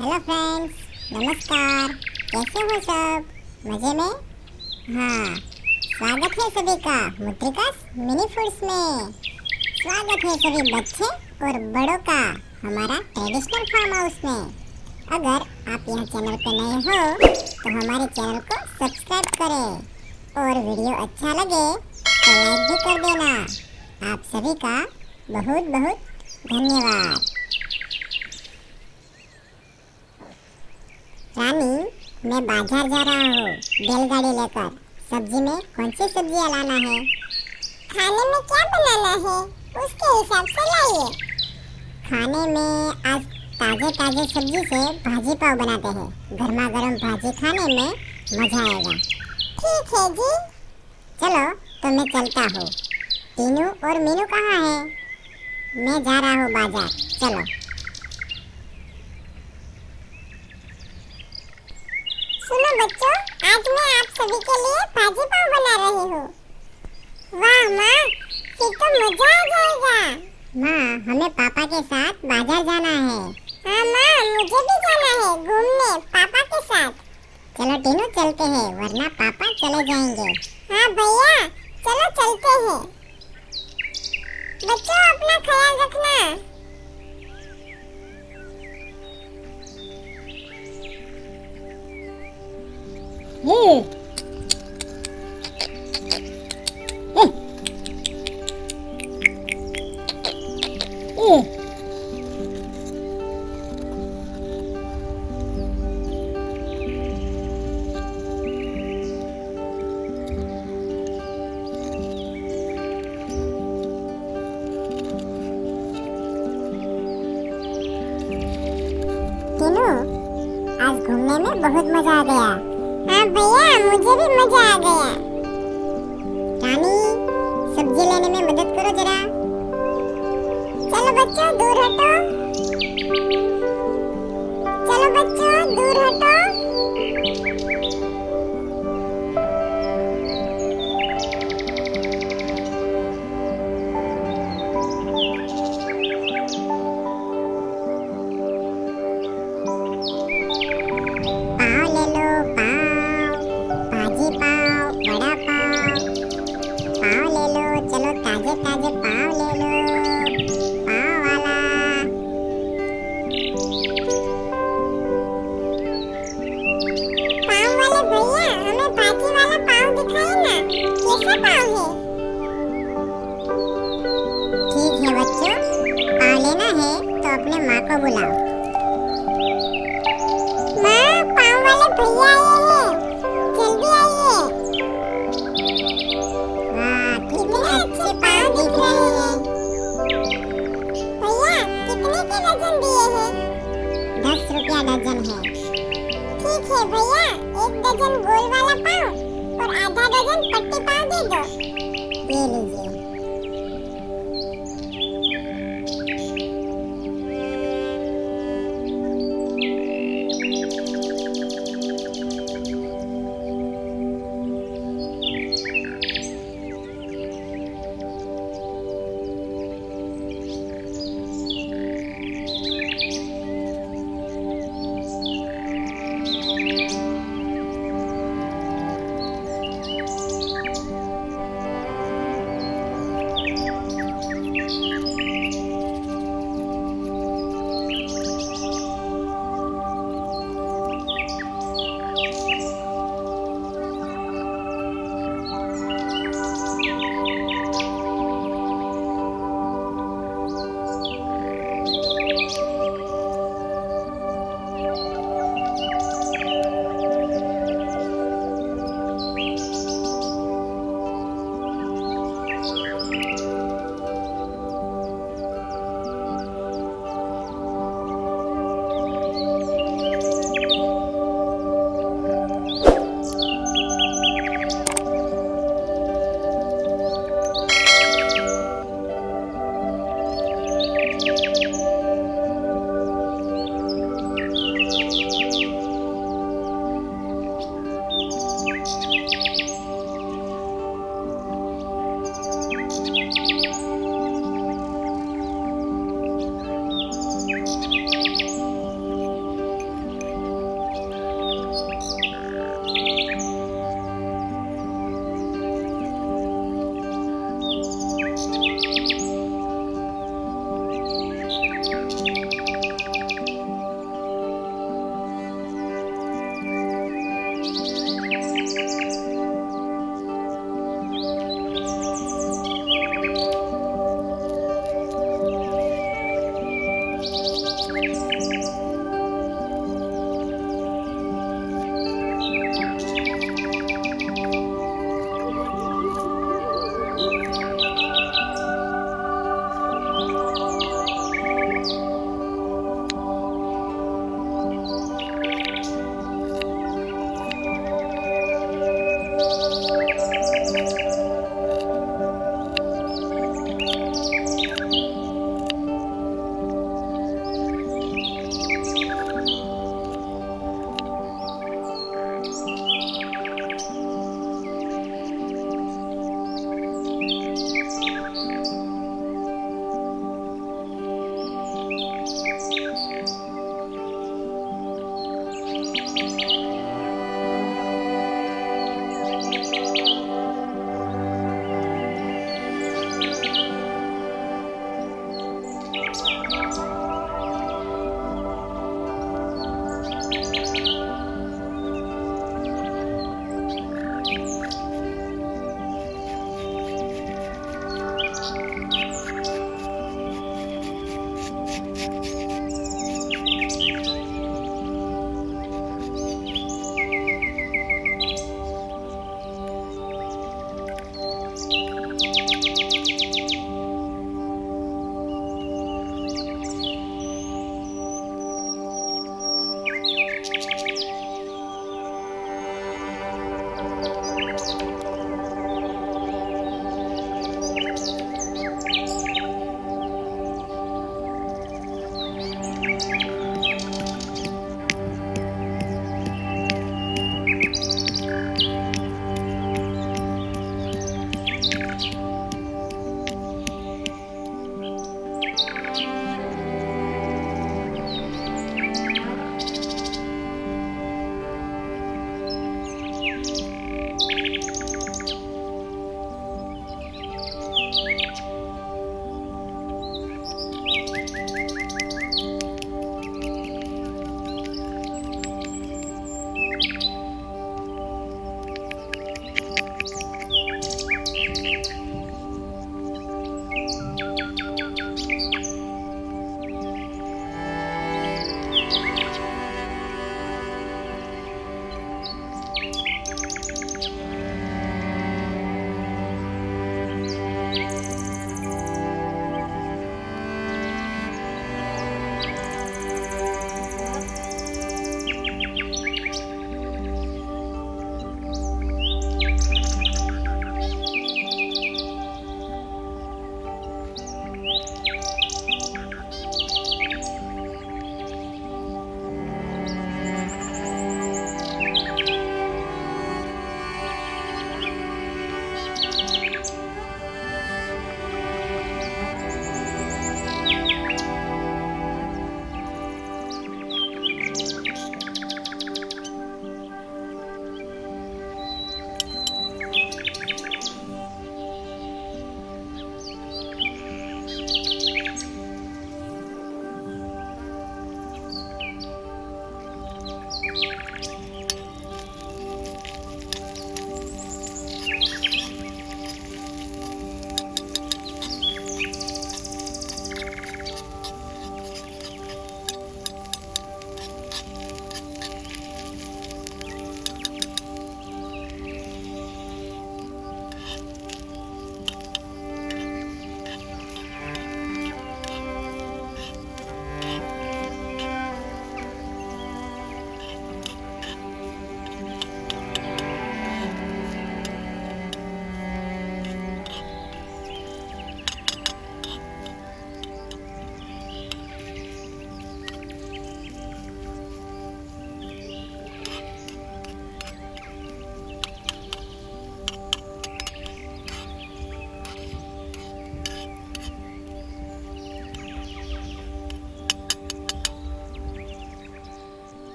Hello friends, नमस्कार। कैसे हो सब? मज़े में? हाँ, स्वागत है सभी का मुद्रिकास मिनी फूड्स में। स्वागत है सभी बच्चे और बड़ों का हमारा ट्रेडिशनल फार्म हाउस में। अगर आप यहाँ चैनल पे नए हो तो हमारे चैनल को सब्सक्राइब करें और वीडियो अच्छा लगे तो लाइक भी कर देना। आप सभी का बहुत बहुत धन्यवाद। रानी, मैं बाजार जा रहा हूँ बैलगाड़ी लेकर। सब्जी में कौन सी सब्जियाँ लाना है? खाने में क्या बनाना है उसके हिसाब से लाइए। खाने में आज ताजे ताजे सब्जी से भाजी पाव बनाते हैं। गर्मा गर्म भाजी खाने में मजा आएगा। ठीक है जी। चलो तो मैं चलता हूँ। टीनू और मीनू कहाँ है? मैं जा रहा हूँ बाजार। चलो। सुनो बच्चों, आज मैं आप सभी के लिए भाजी पाव बना रही हूँ। वाह माँ, फिर तो मजा आ जाएगा। माँ, हमें पापा के साथ बाजार जाना है। हाँ माँ, मुझे भी जाना है घूमने पापा के साथ। चलो टीनू, चलते हैं वरना पापा चले जाएंगे। हाँ भैया, चलो चलते हैं। बच्चों, अपना ख्याल रखना। टीनू, आज घूमने में बहुत मजा आ गया। हाँ भैया, मुझे भी मजा आ गया। रानी, सब्जी लेने में मदद करो जरा। चलो बच्चों, दूर हटो। चलो बच्चों, दूर हटो। पाव ले लो, पाव। भाजी पाव, बड़ा पाव। पाव ले लो, चलो ताजे ताजे पाव ले लो। पाव वाला। पाव वाले भैया, हमें भाजी वाला पाव दिखाइए ना। कैसा पाव है? ठीक है बच्चों, पाव लेना है तो अपने माँ को बुलाओ। माँ, पाव वाले भैया आए हैं, जल्दी आइए। वाह, कितने अच्छे पाव दिख रहे हैं। भैया, कितने के डजन दिए हैं? 10 रुपया डजन है। ठीक है भैया, 1 डजन गोल वाला पाव और आधा डजन पट्टी पाव दे दो। ये लीजिए।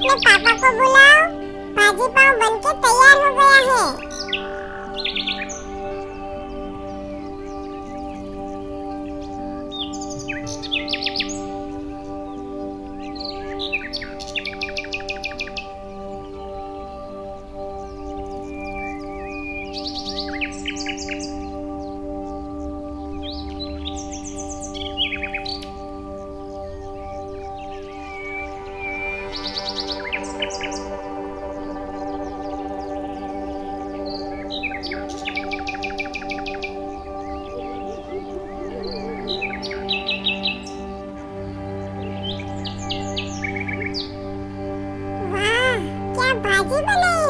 अपने पापा को बुलाओ, भाजी पाव बनके तैयार हो गया है। भाजी बनाई